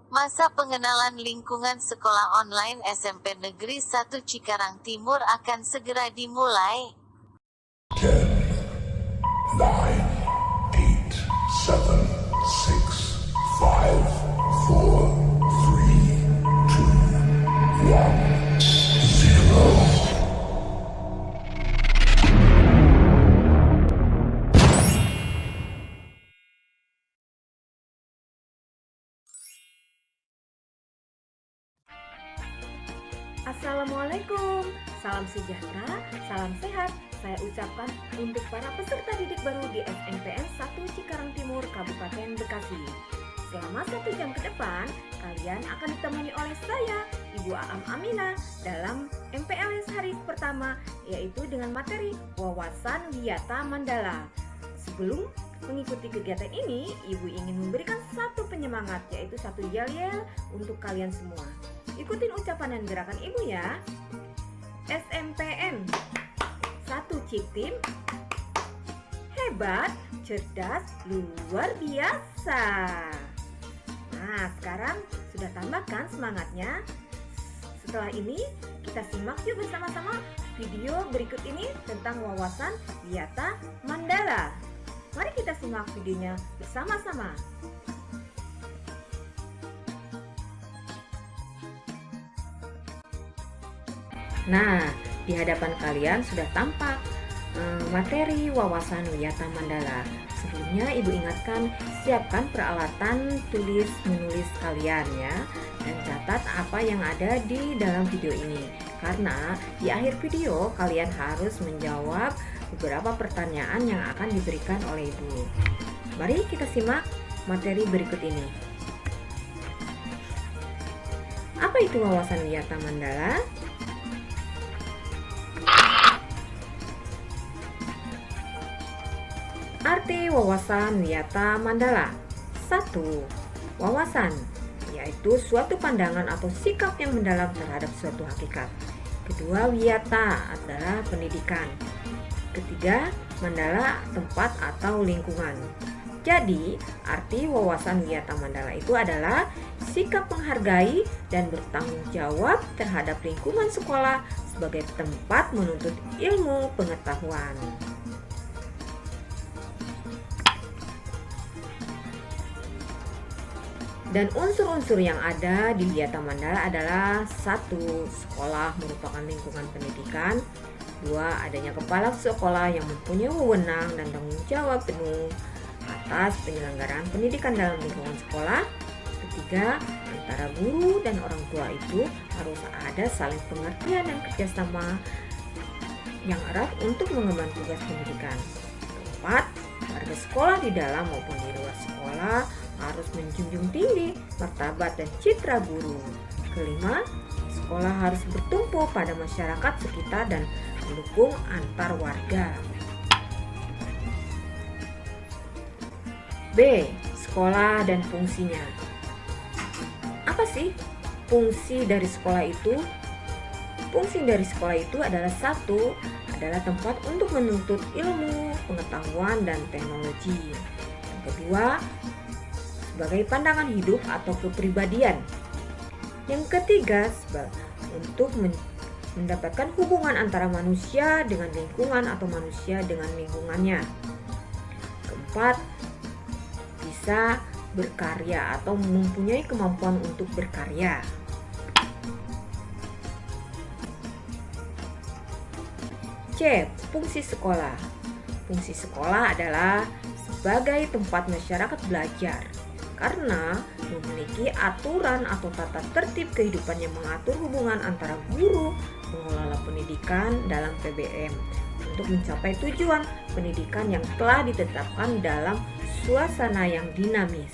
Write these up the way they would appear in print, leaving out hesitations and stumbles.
Masa pengenalan lingkungan sekolah online SMP Negeri 1 Cikarang Timur akan segera dimulai. 10, 9, 8, 7, 6, 5, 4, 3, 2, 1, 0. Assalamualaikum, salam sejahtera, salam sehat. Saya ucapkan untuk para peserta didik baru di SMPN 1 Cikarang Timur, Kabupaten Bekasi. Selama 1 jam ke depan, kalian akan ditemani oleh saya, Ibu Aam Aminah, dalam MPLS hari pertama, yaitu dengan materi Wawasan Wiyata Mandala. Sebelum mengikuti kegiatan ini, Ibu ingin memberikan satu penyemangat, yaitu satu yel-yel untuk kalian semua. Ikutin ucapan dan gerakan Ibu ya. SMPN 1 Ciptim, hebat, cerdas, luar biasa. Nah, sekarang sudah tambahkan semangatnya. Setelah ini, kita simak yuk bersama-sama video berikut ini tentang wawasan Wiyata Mandala. Mari kita simak videonya bersama-sama. Nah, di hadapan kalian sudah tampak materi wawasan Wiyata Mandala. Sebelumnya Ibu ingatkan, siapkan peralatan tulis menulis kalian ya, dan catat apa yang ada di dalam video ini. Karena di akhir video kalian harus menjawab beberapa pertanyaan yang akan diberikan oleh Ibu. Mari kita simak materi berikut ini. Apa itu wawasan Wiyata Mandala? Arti wawasan Wiyata Mandala. 1. Wawasan, yaitu suatu pandangan atau sikap yang mendalam terhadap suatu hakikat. Kedua, Wiyata adalah pendidikan. Ketiga, Mandala tempat atau lingkungan. Jadi, arti wawasan Wiyata Mandala itu adalah sikap menghargai dan bertanggung jawab terhadap lingkungan sekolah sebagai tempat menuntut ilmu pengetahuan. Dan unsur-unsur yang ada di Wiyata Mandala adalah 1. Sekolah merupakan lingkungan pendidikan. 2. Adanya kepala sekolah yang mempunyai wewenang dan tanggung jawab penuh atas penyelenggaraan pendidikan dalam lingkungan sekolah. 3. Antara guru dan orang tua itu harus ada saling pengertian dan kerjasama yang erat untuk mengemban tugas pendidikan. 4. Warga sekolah di dalam maupun di luar sekolah harus menjunjung tinggi martabat dan citra guru. Kelima, sekolah harus bertumpu pada masyarakat sekitar dan mendukung antar warga. B. Sekolah dan fungsinya. Apa sih fungsi dari sekolah itu? Fungsi dari sekolah itu adalah 1. Adalah tempat untuk menuntut ilmu, pengetahuan, dan teknologi. Yang kedua, sebagai pandangan hidup atau kepribadian. Yang ketiga, untuk mendapatkan hubungan antara manusia dengan lingkungan atau manusia dengan lingkungannya. Keempat, bisa berkarya atau mempunyai kemampuan untuk berkarya. C. Fungsi sekolah. Fungsi sekolah adalah sebagai tempat masyarakat belajar karena memiliki aturan atau tata tertib kehidupan yang mengatur hubungan antara guru, pengelola pendidikan dalam PBM untuk mencapai tujuan pendidikan yang telah ditetapkan dalam suasana yang dinamis.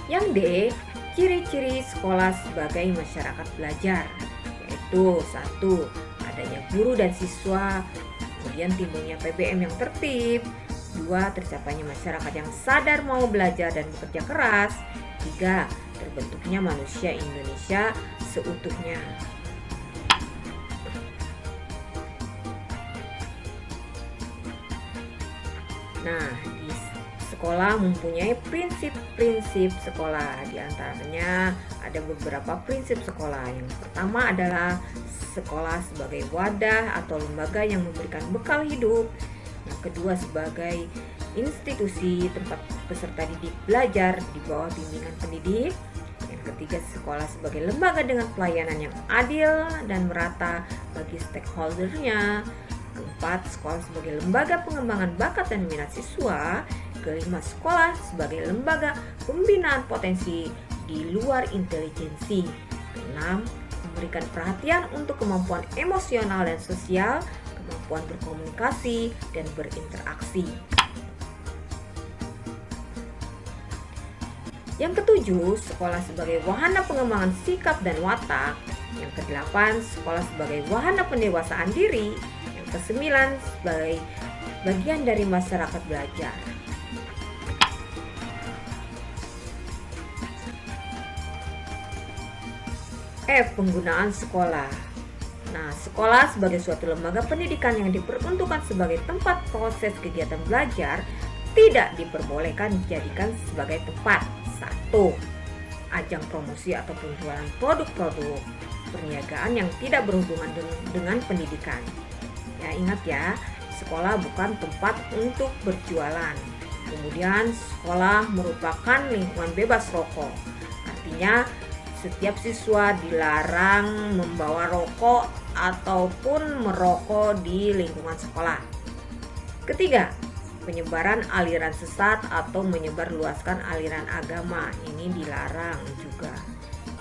Yang D. Ciri-ciri sekolah sebagai masyarakat belajar, yaitu 1. Adanya guru dan siswa, kemudian timbulnya PBM yang tertib. 2. Tercapainya masyarakat yang sadar mau belajar dan bekerja keras. 3. Terbentuknya manusia Indonesia seutuhnya. Nah, di sekolah mempunyai prinsip-prinsip sekolah. Di antaranya ada beberapa prinsip sekolah. Yang pertama adalah sekolah sebagai wadah atau lembaga yang memberikan bekal hidup. Yang kedua sebagai institusi tempat peserta didik belajar di bawah bimbingan pendidik. Yang ketiga, sekolah sebagai lembaga dengan pelayanan yang adil dan merata bagi stakeholder-nya. Keempat, sekolah sebagai lembaga pengembangan bakat dan minat siswa. Kelima, sekolah sebagai lembaga pembinaan potensi di luar intelijensi. Keenam, memberikan perhatian untuk kemampuan emosional dan sosial, kemampuan berkomunikasi dan berinteraksi. Yang ketujuh, sekolah sebagai wahana pengembangan sikap dan watak. Yang kedelapan, sekolah sebagai wahana pendewasaan diri. Yang kesembilan, sebagai bagian dari masyarakat belajar. Penggunaan sekolah. Nah, sekolah sebagai suatu lembaga pendidikan yang diperuntukkan sebagai tempat proses kegiatan belajar tidak diperbolehkan dijadikan sebagai tempat 1. Ajang promosi atau penjualan produk-produk perniagaan yang tidak berhubungan dengan pendidikan. Ya, ingat ya, sekolah bukan tempat untuk berjualan. Kemudian, sekolah merupakan lingkungan bebas rokok. Artinya, setiap siswa dilarang membawa rokok ataupun merokok di lingkungan sekolah. Ketiga, penyebaran aliran sesat atau menyebarluaskan aliran agama, ini dilarang juga.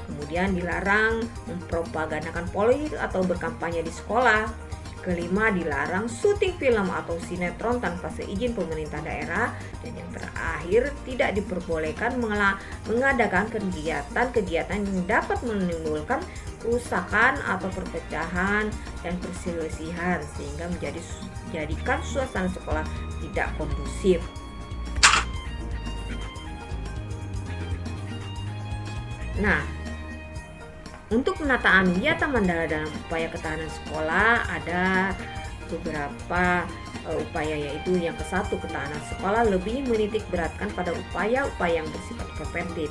Kemudian dilarang mempropagandakan politik atau berkampanye di sekolah. Kelima, dilarang syuting film atau sinetron tanpa seizin pemerintah daerah. Dan yang terakhir, tidak diperbolehkan mengadakan kegiatan-kegiatan yang dapat menimbulkan kerusakan atau perpecahan dan perselisihan sehingga menjadikan suasana sekolah tidak kondusif. Nah, untuk penataan Wiyata Mandala dalam upaya ketahanan sekolah ada beberapa upaya, yaitu yang ke-1, ketahanan sekolah lebih menitik beratkan pada upaya-upaya yang bersifat preventif.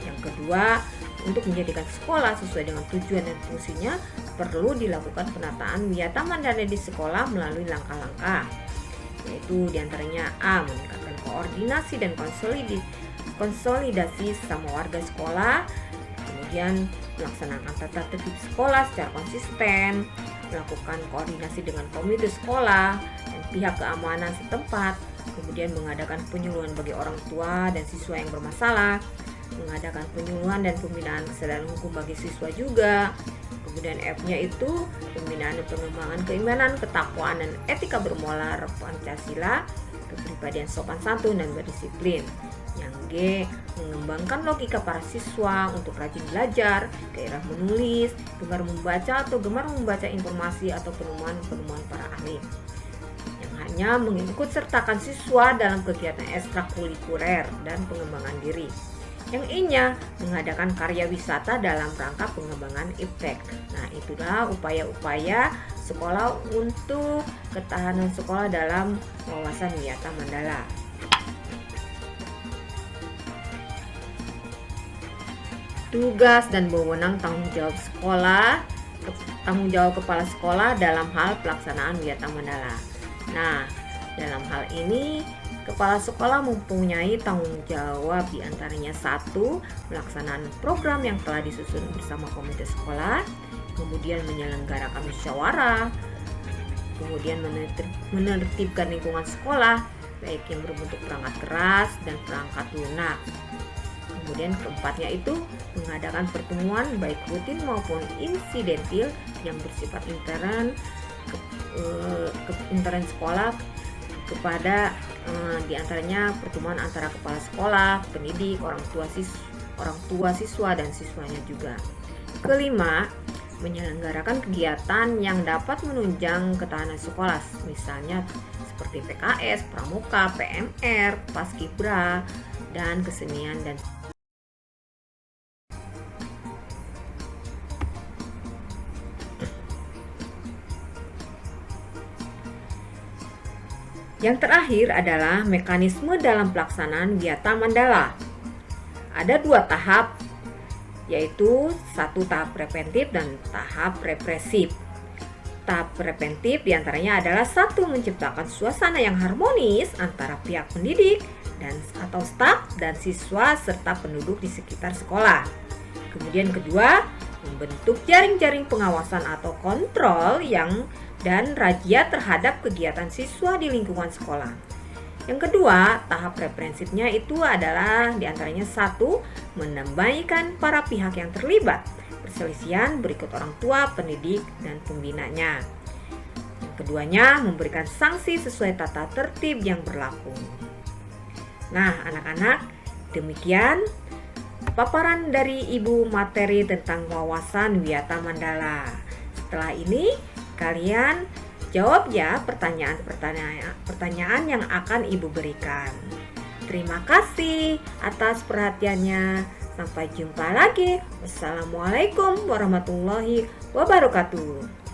Yang kedua, untuk menjadikan sekolah sesuai dengan tujuan dan fungsinya perlu dilakukan penataan Wiyata Mandala di sekolah melalui langkah-langkah, yaitu diantaranya A. Meningkatkan koordinasi dan konsolidasi sama warga sekolah. Kemudian melaksanakan tata tertib sekolah secara konsisten, melakukan koordinasi dengan komite sekolah dan pihak keamanan setempat, kemudian mengadakan penyuluhan bagi orang tua dan siswa yang bermasalah, mengadakan penyuluhan dan pembinaan kesadaran hukum bagi siswa juga. Kemudian F-nya itu pembinaan dan pengembangan keimanan, ketakwaan dan etika bermoral Pancasila, kepribadian sopan santun dan berdisiplin. Yang G, mengembangkan logika para siswa untuk rajin belajar, gairah menulis, gemar membaca atau gemar membaca informasi atau penemuan-penemuan para ahli. Yang hanya mengikut sertakan siswa dalam kegiatan ekstrakurikuler dan pengembangan diri. Yang I-nya, mengadakan karya wisata dalam rangka pengembangan iptek. Nah, itulah upaya-upaya sekolah untuk ketahanan sekolah dalam wawasan Wiyata Mandala. Tugas dan wewenang tanggung jawab sekolah, tanggung jawab kepala sekolah dalam hal pelaksanaan Wiyata Mandala. Nah, dalam hal ini kepala sekolah mempunyai tanggung jawab diantaranya 1. Pelaksanaan program yang telah disusun bersama komite sekolah, kemudian menyelenggarakan musyawarah, kemudian menertibkan lingkungan sekolah baik yang berbentuk perangkat keras dan perangkat lunak. Kemudian keempatnya itu mengadakan pertemuan baik rutin maupun insidentil yang bersifat intern sekolah kepada diantaranya pertemuan antara kepala sekolah, pendidik, orang tua siswa dan siswanya juga. Kelima, menyelenggarakan kegiatan yang dapat menunjang ketahanan sekolah, misalnya seperti PKS, Pramuka, PMR, Paskibra, dan kesenian dan Yang terakhir adalah mekanisme dalam pelaksanaan Wiyata Mandala. Ada 2 tahap, yaitu 1 tahap preventif dan tahap represif. Tahap preventif diantaranya adalah 1. Menciptakan suasana yang harmonis antara pihak pendidik atau staf dan siswa serta penduduk di sekitar sekolah. Kemudian kedua, membentuk jaring-jaring pengawasan atau kontrol dan razia terhadap kegiatan siswa di lingkungan sekolah. Yang kedua, tahap represifnya itu adalah diantaranya 1. Mendamaikan para pihak yang terlibat perselisihan berikut orang tua, pendidik, dan pembinanya. Yang keduanya, memberikan sanksi sesuai tata tertib yang berlaku. Nah, anak-anak, demikian paparan dari Ibu materi tentang wawasan Wiyata Mandala. Setelah ini, kalian jawab ya pertanyaan yang akan Ibu berikan. Terima kasih atas perhatiannya. Sampai jumpa lagi. Wassalamualaikum warahmatullahi wabarakatuh.